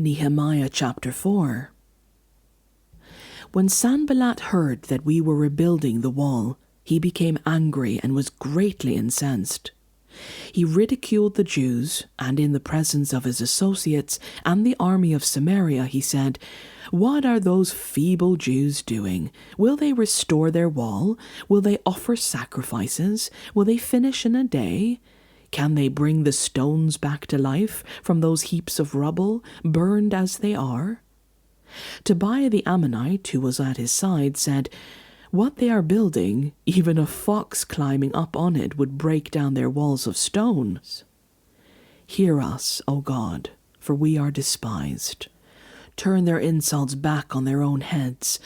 Nehemiah chapter 4. When Sanballat heard that we were rebuilding the wall, he became angry and was greatly incensed. He ridiculed the Jews, and in the presence of his associates and the army of Samaria he said, "What are those feeble Jews doing? Will they restore their wall? Will they offer sacrifices? Will they finish in a day? Can they bring the stones back to life from those heaps of rubble, burned as they are?" Tobiah the Ammonite, who was at his side, said, "What they are building, even a fox climbing up on it would break down their walls of stones." Hear us, O God, for we are despised. Turn their insults back on their own heads.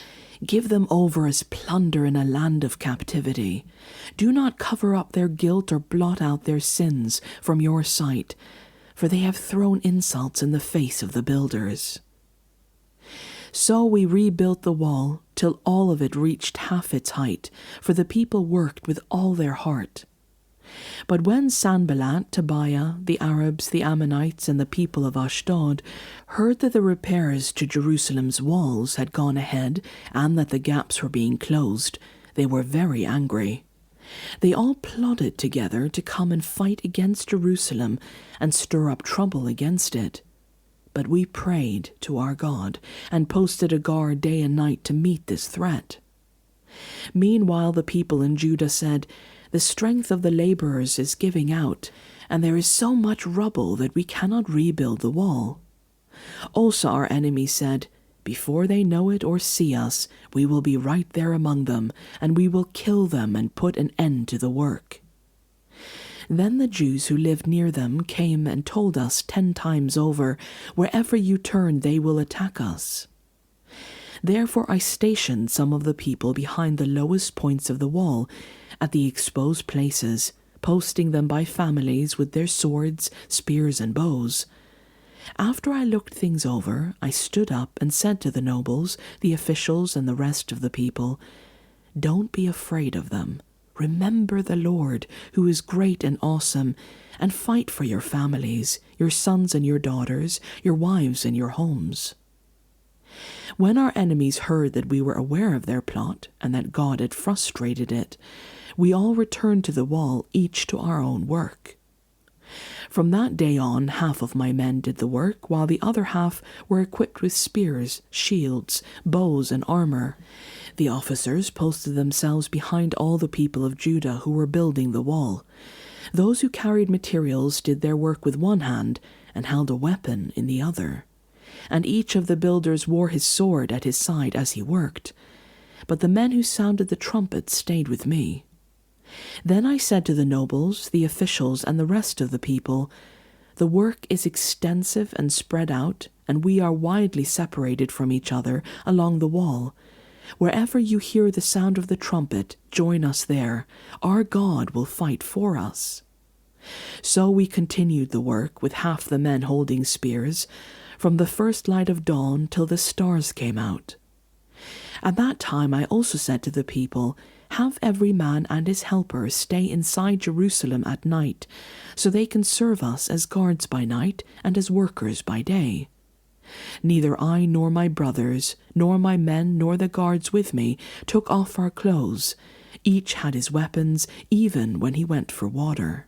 Give them over as plunder in a land of captivity. Do not cover up their guilt or blot out their sins from your sight, for they have thrown insults in the face of the builders. So we rebuilt the wall till all of it reached half its height, for the people worked with all their heart. But when Sanballat, Tobiah, the Arabs, the Ammonites, and the people of Ashdod heard that the repairs to Jerusalem's walls had gone ahead and that the gaps were being closed, they were very angry. They all plotted together to come and fight against Jerusalem and stir up trouble against it. But we prayed to our God and posted a guard day and night to meet this threat. Meanwhile the people in Judah said, "The strength of the laborers is giving out, and there is so much rubble that we cannot rebuild the wall." Also our enemies said, "Before they know it or see us, we will be right there among them, and we will kill them and put an end to the work." Then the Jews who lived near them came and told us 10 times over, "Wherever you turn, they will attack us." Therefore I stationed some of the people behind the lowest points of the wall, at the exposed places, posting them by families with their swords, spears, and bows. After I looked things over, I stood up and said to the nobles, the officials, and the rest of the people, "Don't be afraid of them. Remember the Lord, who is great and awesome, and fight for your families, your sons and your daughters, your wives and your homes." When our enemies heard that we were aware of their plot and that God had frustrated it, we all returned to the wall, each to our own work. From that day on, half of my men did the work, while the other half were equipped with spears, shields, bows, and armor. The officers posted themselves behind all the people of Judah who were building the wall. Those who carried materials did their work with one hand and held a weapon in the other. And each of the builders wore his sword at his side as he worked. But the men who sounded the trumpet stayed with me. Then I said to the nobles, the officials, and the rest of the people, "The work is extensive and spread out, and we are widely separated from each other along the wall. Wherever you hear the sound of the trumpet, join us there. Our God will fight for us." So we continued the work, with half the men holding spears, from the first light of dawn till the stars came out. At that time I also said to the people, "Have every man and his helper stay inside Jerusalem at night, so they can serve us as guards by night and as workers by day." Neither I nor my brothers, nor my men, nor the guards with me took off our clothes. Each had his weapons, even when he went for water.